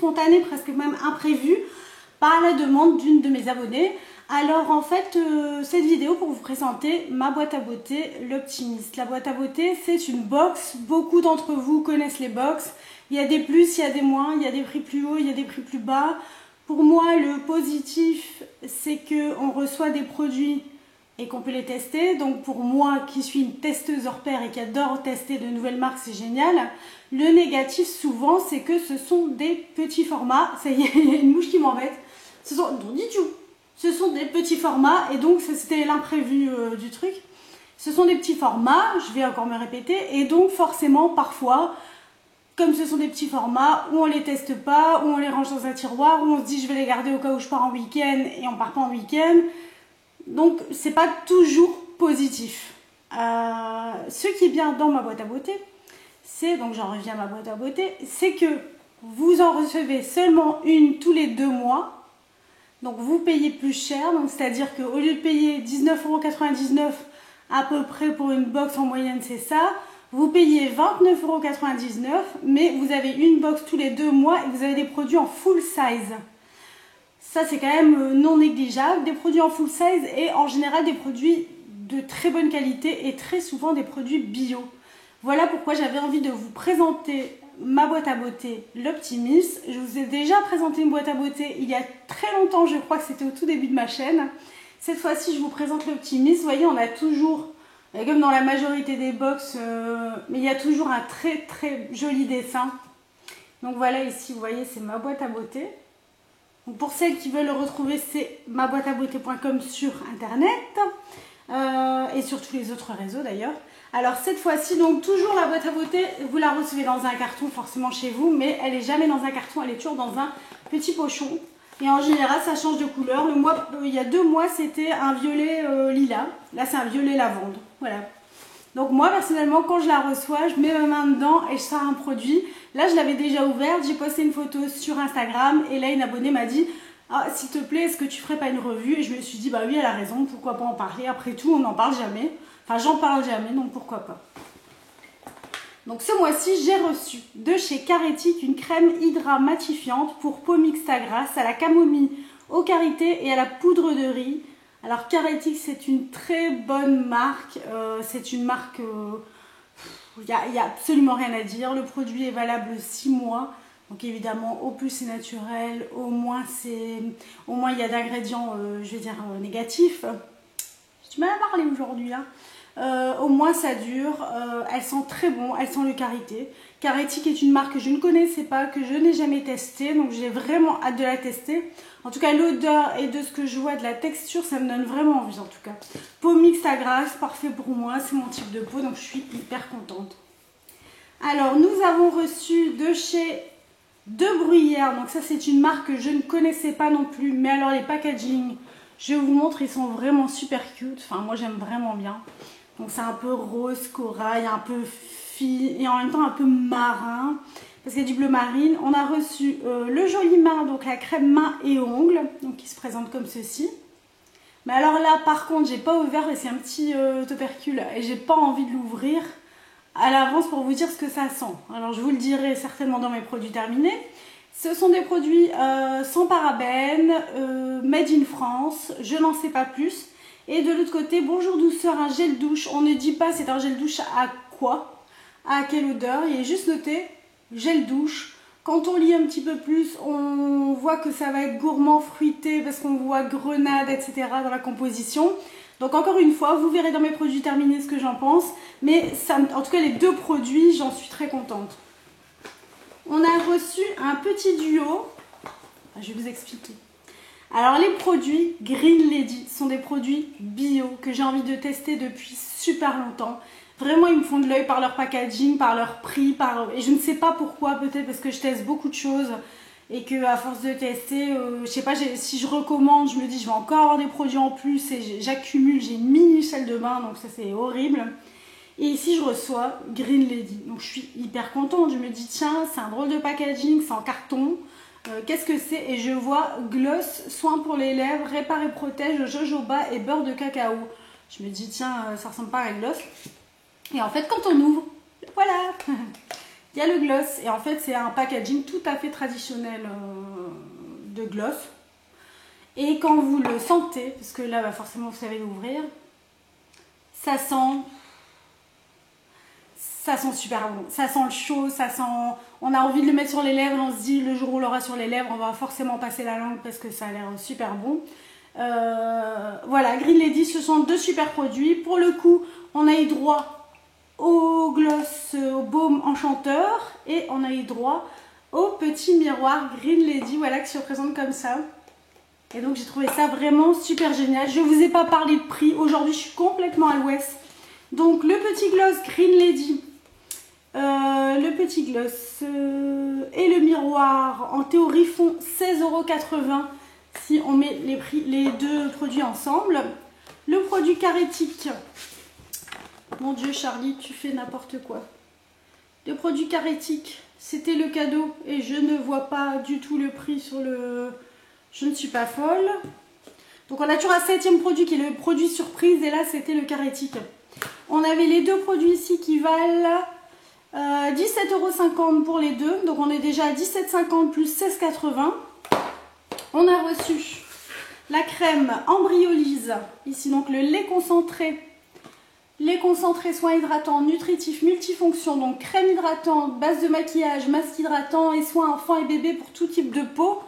spontané, presque même imprévu, par la demande d'une de mes abonnées. Alors en fait, cette vidéo pour vous présenter ma boîte à beauté, l'Optimist. La boîte à beauté, c'est une box. Beaucoup d'entre vous connaissent les box. Il y a des plus, il y a des moins, il y a des prix plus hauts, il y a des prix plus bas. Pour moi, le positif, c'est qu'on reçoit des produits et qu'on peut les tester. Donc pour moi, qui suis une testeuse hors pair et qui adore tester de nouvelles marques, c'est génial. Le négatif, souvent, c'est que ce sont des petits formats. Ça y est, il y a une mouche qui m'embête. Ce sont des petits formats et donc c'était l'imprévu du truc. Ce sont des petits formats, je vais encore me répéter, et donc forcément parfois, comme ce sont des petits formats, où on les teste pas, où on les range dans un tiroir, où on se dit je vais les garder au cas où je pars en week-end et on part pas en week-end. Donc c'est pas toujours positif. Ce qui est bien dans ma boîte à beauté, c'est, donc j'en reviens à ma boîte à beauté, c'est que vous en recevez seulement une tous les 2 mois. Donc vous payez plus cher, donc c'est-à-dire qu'au lieu de payer 19,99 € à peu près pour une box en moyenne, c'est ça, vous payez 29,99 €, mais vous avez une box tous les 2 mois et vous avez des produits en full size. Ça c'est quand même non négligeable, des produits en full size et en général des produits de très bonne qualité et très souvent des produits bio. Voilà pourquoi j'avais envie de vous présenter ma boîte à beauté, l'Optimist. Je vous ai déjà présenté une boîte à beauté il y a très longtemps, je crois que c'était au tout début de ma chaîne. Cette fois-ci, je vous présente l'Optimist. Vous voyez, on a toujours, comme dans la majorité des box, mais il y a toujours un très très joli dessin. Donc voilà, ici, vous voyez, c'est ma boîte à beauté. Donc pour celles qui veulent le retrouver, c'est maboîteabeauté.com sur internet et sur tous les autres réseaux d'ailleurs. Alors cette fois-ci, donc toujours la boîte à beauté, vous la recevez dans un carton forcément chez vous, mais elle n'est jamais dans un carton, elle est toujours dans un petit pochon. Et en général, ça change de couleur. Il y a 2 mois, c'était un violet lilas. Là, c'est un violet lavande. Voilà. Donc moi, personnellement, quand je la reçois, je mets ma main dedans et je sors un produit. Là, je l'avais déjà ouverte, j'ai posté une photo sur Instagram et là, une abonnée m'a dit « Ah, s'il te plaît, est-ce que tu ferais pas une revue ?» Et je me suis dit « Bah oui, elle a raison, pourquoi pas en parler. Après tout, on n'en parle jamais. » Enfin, j'en parle jamais, donc pourquoi pas. Donc ce mois-ci, j'ai reçu de chez Caretic une crème hydra matifiante pour peau mixta grasse à la camomille, au karité et à la poudre de riz. Alors Caretic, c'est une très bonne marque. C'est une marque, il n'y a absolument rien à dire. Le produit est valable 6 mois. Donc évidemment, au plus c'est naturel, au moins il y a d'ingrédients, je vais dire, négatifs. J'ai du mal à parler aujourd'hui, hein. Au moins ça dure, elles sentent très bon, elles sentent le karité. Caretic est une marque que je ne connaissais pas, que je n'ai jamais testée, donc j'ai vraiment hâte de la tester. En tout cas, l'odeur et de ce que je vois de la texture, ça me donne vraiment envie en tout cas. Peau mixta grasse, parfait pour moi, c'est mon type de peau, donc je suis hyper contente. Alors, nous avons reçu de chez De Bruyère, donc ça c'est une marque que je ne connaissais pas non plus, mais alors les packaging, je vous montre, ils sont vraiment super cute, enfin moi j'aime vraiment bien. Donc c'est un peu rose corail, un peu fille et en même temps un peu marin, parce qu'il y a du bleu marine. On a reçu le joli main, donc la crème main et ongles, donc qui se présente comme ceci. Mais alors là par contre j'ai pas ouvert, c'est un petit tubercule et j'ai pas envie de l'ouvrir à l'avance pour vous dire ce que ça sent. Alors je vous le dirai certainement dans mes produits terminés. Ce sont des produits sans parabènes, made in France, je n'en sais pas plus. Et de l'autre côté, bonjour douceur, un gel douche. On ne dit pas c'est un gel douche à quoi, à quelle odeur. Il est juste noté gel douche. Quand on lit un petit peu plus, on voit que ça va être gourmand, fruité, parce qu'on voit grenade, etc. dans la composition. Donc encore une fois, vous verrez dans mes produits terminés ce que j'en pense. Mais ça, en tout cas, les 2 produits, j'en suis très contente. On a reçu un petit duo. Je vais vous expliquer. Alors les produits Green Lady sont des produits bio que j'ai envie de tester depuis super longtemps. Vraiment, ils me font de l'œil par leur packaging, par leur prix, et je ne sais pas pourquoi, peut-être parce que je teste beaucoup de choses et que à force de tester, je sais pas, si je recommande, je me dis je vais encore avoir des produits en plus et j'accumule, j'ai une mini salle de bain, donc ça c'est horrible. Et ici je reçois Green Lady, donc je suis hyper contente, je me dis tiens, c'est un drôle de packaging, c'est en carton. Qu'est-ce que c'est? Et je vois gloss, soin pour les lèvres, répare et protège, jojoba et beurre de cacao. Je me dis tiens, ça ressemble pas à un gloss. Et en fait quand on ouvre, voilà, il y a le gloss. Et en fait, c'est un packaging tout à fait traditionnel de gloss. Et quand vous le sentez, parce que là, bah, forcément, vous savez l'ouvrir, ça sent super bon. Ça sent le chaud, ça sent... On a envie de le mettre sur les lèvres, on se dit, le jour où on l'aura sur les lèvres, on va forcément passer la langue parce que ça a l'air super bon. Voilà, Green Lady, ce sont deux super produits. Pour le coup, on a eu droit au gloss, au baume enchanteur, et on a eu droit au petit miroir Green Lady, voilà, qui se représente comme ça. Et donc j'ai trouvé ça vraiment super génial. Je ne vous ai pas parlé de prix, aujourd'hui je suis complètement à l'ouest. Donc le petit gloss Green Lady, le petit gloss et le miroir en théorie font 16,80 € si on met les deux produits ensemble. Le produit Carétique, mon Dieu Charlie, tu fais n'importe quoi. Le produit Carétique, c'était le cadeau et je ne vois pas du tout le prix sur le... Je ne suis pas folle. Donc on a toujours un 7e produit qui est le produit surprise et là c'était le Carétique. On avait les deux produits ici qui valent 17,50 € pour les deux. Donc on est déjà à 17,50 plus 16,80 €. On a reçu la crème Embryolyse. Ici donc le lait concentré. Lait concentré, soins hydratants, nutritifs, multifonctions. Donc crème hydratante, base de maquillage, masque hydratant et soins enfants et bébés pour tout type de peau.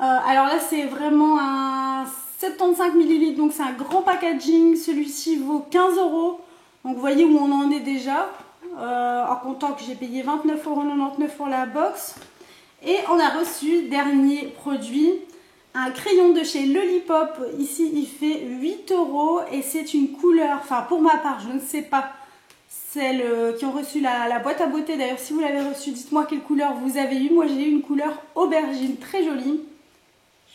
Alors là c'est vraiment un 75 ml, donc c'est un grand packaging. Celui-ci vaut 15 €. Donc vous voyez où on en est déjà. En comptant que j'ai payé 29,99 € pour la box. Et on a reçu, dernier produit, un crayon de chez Lollipop. Ici il fait 8 € et c'est une couleur, enfin pour ma part je ne sais pas, celles qui ont reçu la boîte à beauté. D'ailleurs si vous l'avez reçu, dites-moi quelle couleur vous avez eu. Moi j'ai eu une couleur aubergine très jolie.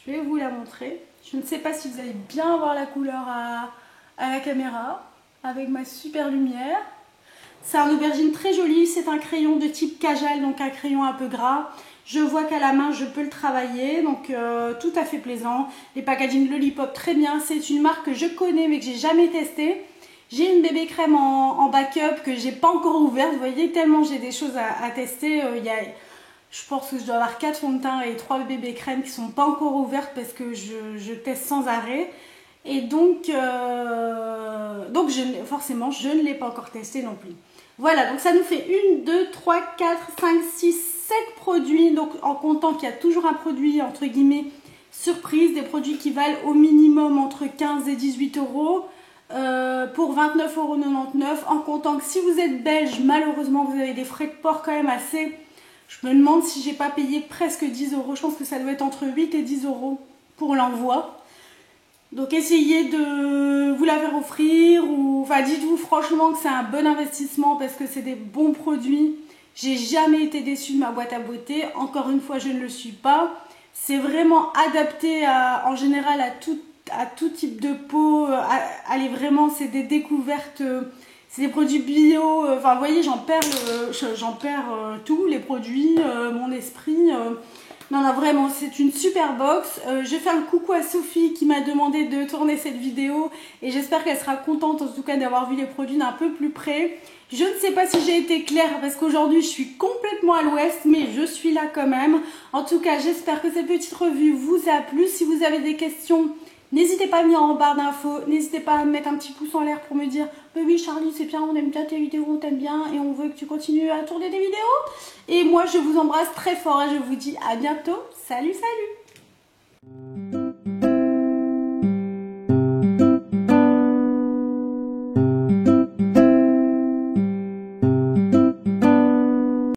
Je vais vous la montrer. Je ne sais pas si vous allez bien voir la couleur à la caméra avec ma super lumière. C'est un aubergine très joli. C'est un crayon de type Kajal, donc un crayon un peu gras. Je vois qu'à la main je peux le travailler, donc tout à fait plaisant. Les packaging Lollipop très bien. C'est une marque que je connais mais que j'ai jamais testée. J'ai une bébé crème en backup que j'ai pas encore ouverte. Vous voyez, tellement j'ai des choses à tester. Je pense que je dois avoir 4 fonds de teint et 3 bébés crèmes qui ne sont pas encore ouvertes parce que je teste sans arrêt. Et donc forcément, je ne l'ai pas encore testé non plus. Voilà, donc ça nous fait 1, 2, 3, 4, 5, 6, 7 produits. Donc en comptant qu'il y a toujours un produit entre guillemets surprise, des produits qui valent au minimum entre 15 et 18 € pour 29,99 €. En comptant que si vous êtes belge, malheureusement vous avez des frais de port quand même assez... Je me demande si j'ai pas payé presque 10 €. Je pense que ça doit être entre 8 et 10 € pour l'envoi. Donc essayez de vous la faire offrir ou enfin dites-vous franchement que c'est un bon investissement parce que c'est des bons produits. J'ai jamais été déçue de ma boîte à beauté. Encore une fois, je ne le suis pas. C'est vraiment adapté en général à tout type de peau. Allez, vraiment, c'est des découvertes. C'est des produits bio. Enfin, vous voyez, j'en perds tous les produits, mon esprit. Non, non, vraiment, c'est une super box. Je fais un coucou à Sophie qui m'a demandé de tourner cette vidéo et j'espère qu'elle sera contente en tout cas d'avoir vu les produits d'un peu plus près. Je ne sais pas si j'ai été claire parce qu'aujourd'hui je suis complètement à l'ouest, mais je suis là quand même. En tout cas, j'espère que cette petite revue vous a plu. Si vous avez des questions, n'hésitez pas à venir en barre d'infos. N'hésitez pas à mettre un petit pouce en l'air pour me dire « Oui Charlie, c'est bien, on aime bien tes vidéos, on t'aime bien et on veut que tu continues à tourner des vidéos. » Et moi, je vous embrasse très fort et je vous dis à bientôt. Salut, salut!